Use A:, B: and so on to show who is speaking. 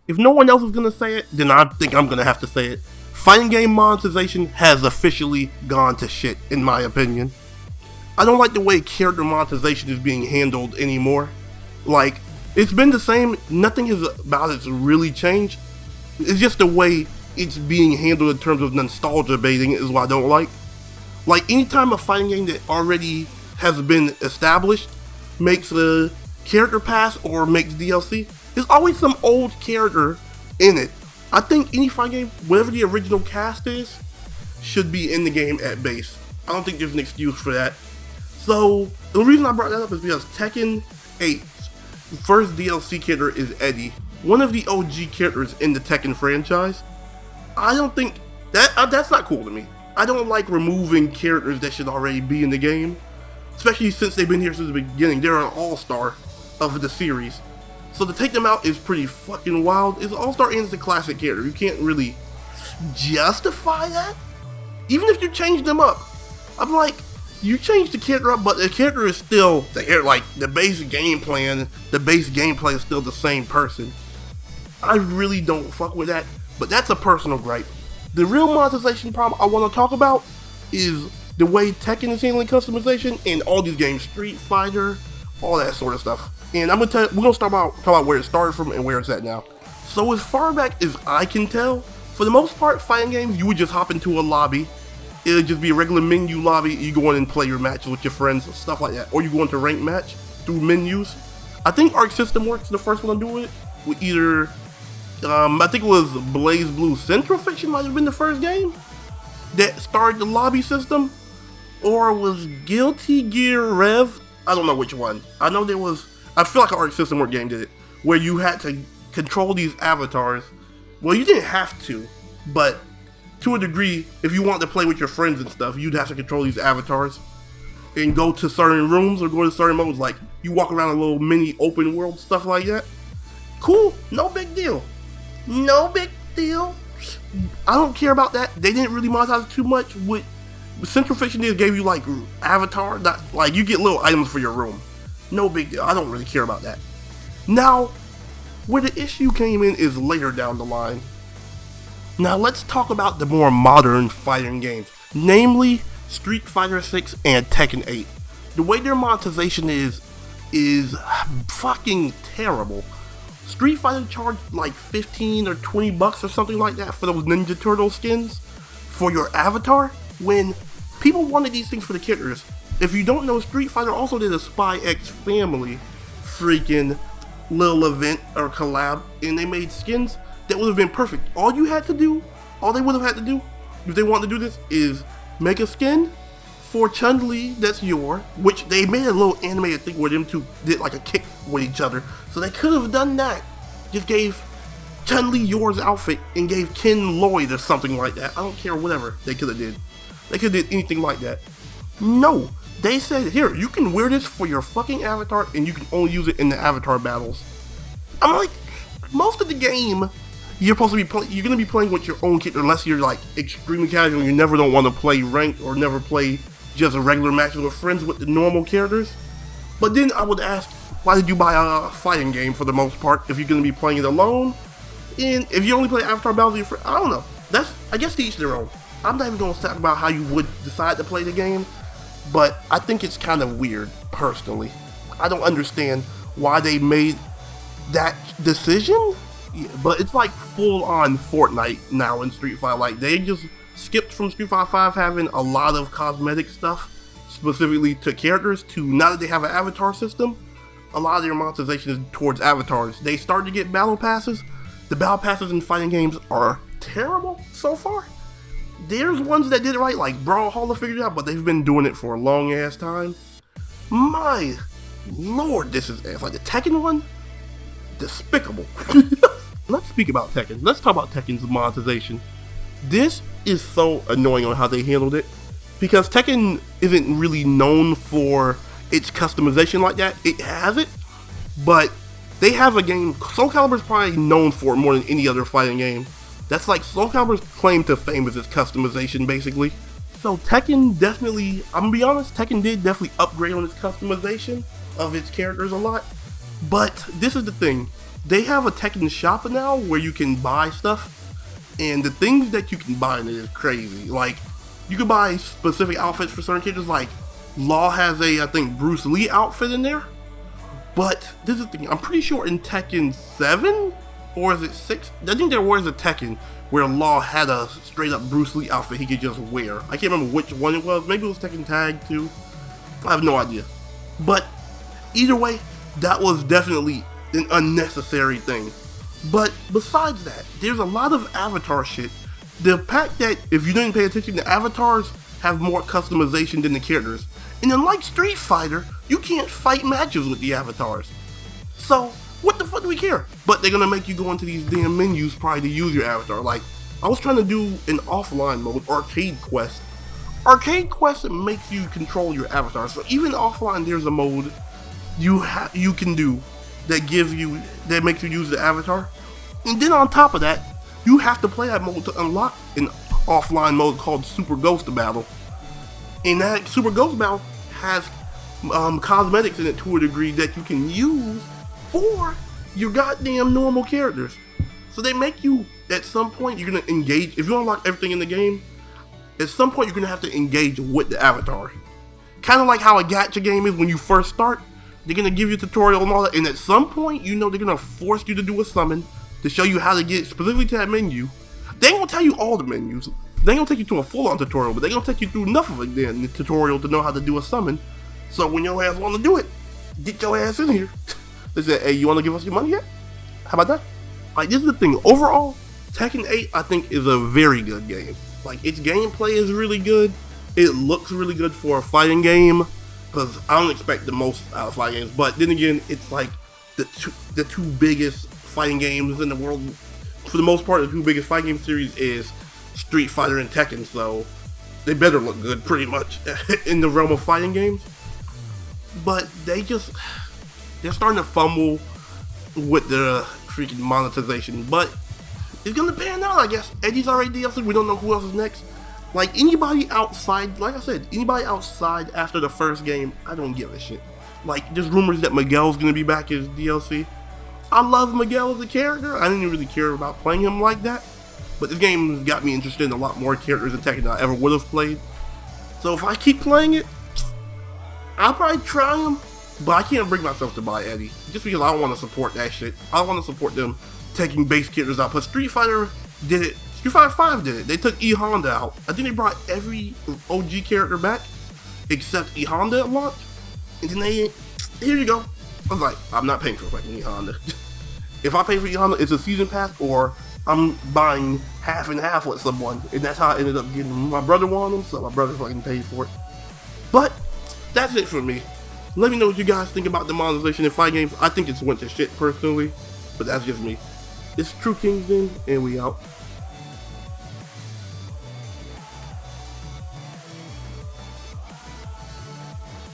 A: if no one else is gonna say it, then I think I'm gonna have to say it. Fighting game monetization has officially gone to shit, in my opinion. I don't like the way character monetization is being handled anymore. Like, it's been the same, nothing about it's really changed. It's just the way it's being handled in terms of nostalgia baiting is what I don't like. Like, anytime a fighting game that already has been established makes a character pass or makes DLC, there's always some old character in it. I think any fighting game, whatever the original cast is, should be in the game at base. I don't think there's an excuse for that. So, the reason I brought that up is because Tekken 8's first DLC character is Eddie, one of the OG characters in the Tekken franchise. I don't think, that's not cool to me. I don't like removing characters that should already be in the game, especially since they've been here since the beginning. They're an all-star of the series. So to take them out is pretty fucking wild. It's all-star and it's a classic character. You can't really justify that. Even if you change them up. I'm like, you change the character up, but the character is still the base game plan, the base gameplay is still the same person. I really don't fuck with that, but that's a personal gripe. The real monetization problem I want to talk about is the way Tekken is handling customization in all these games, Street Fighter, all that sort of stuff. And we're gonna talk about where it started from and where it's at now. So as far back as I can tell, for the most part, fighting games, you would just hop into a lobby. It would just be a regular menu lobby. You go in and play your matches with your friends, stuff like that. Or you go into ranked match through menus. I think Arc System Works, the first one to do it, with either, I think it was Blaze Blue Central Fiction might have been the first game that started the lobby system. Or was Guilty Gear Rev? I don't know which one. I know there was, I feel like an Arc System Works game did it, where you had to control these avatars. Well, you didn't have to, but to a degree, if you want to play with your friends and stuff, you'd have to control these avatars and go to certain rooms or go to certain modes, like you walk around a little mini open world, stuff like that. Cool, no big deal. No big deal. I don't care about that. They didn't really monetize too much. With Central Fiction did gave you like avatar, like you get little items for your room. No big deal. I don't really care about that. Now, where the issue came in is later down the line. Now let's talk about the more modern fighting games, namely Street Fighter 6 and Tekken 8. The way their monetization is fucking terrible. Street Fighter charged like 15 or 20 bucks or something like that for those Ninja Turtle skins for your avatar, when people wanted these things for the characters. If you don't know, Street Fighter also did a Spy X Family freaking little event or collab, and they made skins that would have been perfect. All they would have had to do, if they wanted to do this, is make a skin for Chun-Li that's Yor, which they made a little animated thing where them two did like a kick with each other. So they could have done that. Just gave Chun-Li Yor's outfit and gave Ken Lloyd or something like that. I don't care, whatever they could have did. They could have did anything like that. No, they said, here, you can wear this for your fucking avatar and you can only use it in the avatar battles. I'm like, most of the game, you're supposed to be you're gonna be playing with your own character unless you're like extremely casual and you never don't want to play ranked or never play just a regular matches with friends with the normal characters. But then I would ask, why did you buy a fighting game for the most part if you're gonna be playing it alone? And if you only play avatar battles with your friends, I don't know. I guess to each their own. I'm not even gonna talk about how you would decide to play the game, but I think it's kind of weird, personally. I don't understand why they made that decision. Yeah, but it's like full-on Fortnite now in Street Fighter. Like, they just skipped from Street Fighter 5 having a lot of cosmetic stuff, specifically to characters, to now that they have an avatar system, a lot of their monetization is towards avatars. They started to get battle passes. The battle passes in fighting games are terrible so far. There's ones that did it right, like Brawlhalla figured it out, but they've been doing it for a long-ass time. My lord, this is ass. Like the Tekken one, despicable. Let's speak about Tekken. Let's talk about Tekken's monetization. This is so annoying on how they handled it, because Tekken isn't really known for its customization like that. It has it, but they have a game, Soul Calibur's probably known for it more than any other fighting game. That's like Soul Calibur's claim to fame is its customization, basically. So Tekken definitely, I'm gonna be honest, Tekken did definitely upgrade on its customization of its characters a lot. But this is the thing. they have a Tekken shop now where you can buy stuff, and the things that you can buy in it is crazy. Like, you can buy specific outfits for certain characters. Like, Law has a, I think, Bruce Lee outfit in there. But this is the thing, I'm pretty sure in Tekken 7, or is it 6? I think there was a Tekken where Law had a straight up Bruce Lee outfit he could just wear. I can't remember which one it was. Maybe it was Tekken Tag 2. I have no idea. But either way, that was definitely an unnecessary thing. But besides that, there's a lot of avatar shit. The fact that if you didn't pay attention, the avatars have more customization than the characters. And unlike Street Fighter, you can't fight matches with the avatars. So, what the fuck do we care? But they're gonna make you go into these damn menus probably to use your avatar. Like, I was trying to do an offline mode, Arcade Quest. Arcade Quest makes you control your avatar. So even offline, there's a mode you can do that makes you use the avatar. And then on top of that, you have to play that mode to unlock an offline mode called Super Ghost Battle. And that Super Ghost Battle has cosmetics in it to a degree that you can use for your goddamn normal characters. So they make you, at some point, you're gonna engage. If you unlock everything in the game, at some point you're gonna have to engage with the avatar. Kind of like how a gacha game is when you first start. They're gonna give you a tutorial and all that, and at some point, you know they're gonna force you to do a summon to show you how to get specifically to that menu. They ain't gonna tell you all the menus. They ain't gonna take you to a full-on tutorial, but they're gonna take you through enough of it in the tutorial to know how to do a summon. So when your ass wanna do it, get your ass in here. They say, hey, you wanna give us your money yet? How about that? Like, this is the thing. Overall, Tekken 8, I think, is a very good game. Like, its gameplay is really good. It looks really good for a fighting game. Because I don't expect the most out of fighting games. But then again, it's like the two biggest fighting games in the world. For the most part, the two biggest fighting game series is Street Fighter and Tekken. So they better look good, pretty much, in the realm of fighting games. But they're starting to fumble with the freaking monetization. But it's gonna pan out, I guess. Eddie's already DLC. We don't know who else is next. Like, anybody outside, like I said, anybody outside after the first game, I don't give a shit. Like, there's rumors that Miguel's gonna be back as DLC. I love Miguel as a character. I didn't really care about playing him like that. But this game has got me interested in a lot more characters in Tekken than I ever would have played. So if I keep playing it, I'll probably try him. But I can't bring myself to buy Eddie. Just because I don't want to support that shit. I want to support them taking base characters out. But Street Fighter did it. Street Fighter 5 did it. They took E Honda out. I think they brought every OG character back except E Honda at launch. And then here you go. I was like, I'm not paying for fucking E Honda. If I pay for E Honda, it's a season pass, or I'm buying half and half with someone. And that's how I ended up getting them. My brother wanted them, so my brother fucking paid for it. But that's it for me. Let me know what you guys think about the monetization in fight games. I think it's went to shit personally, but that's just me. It's True Kingston, and we out.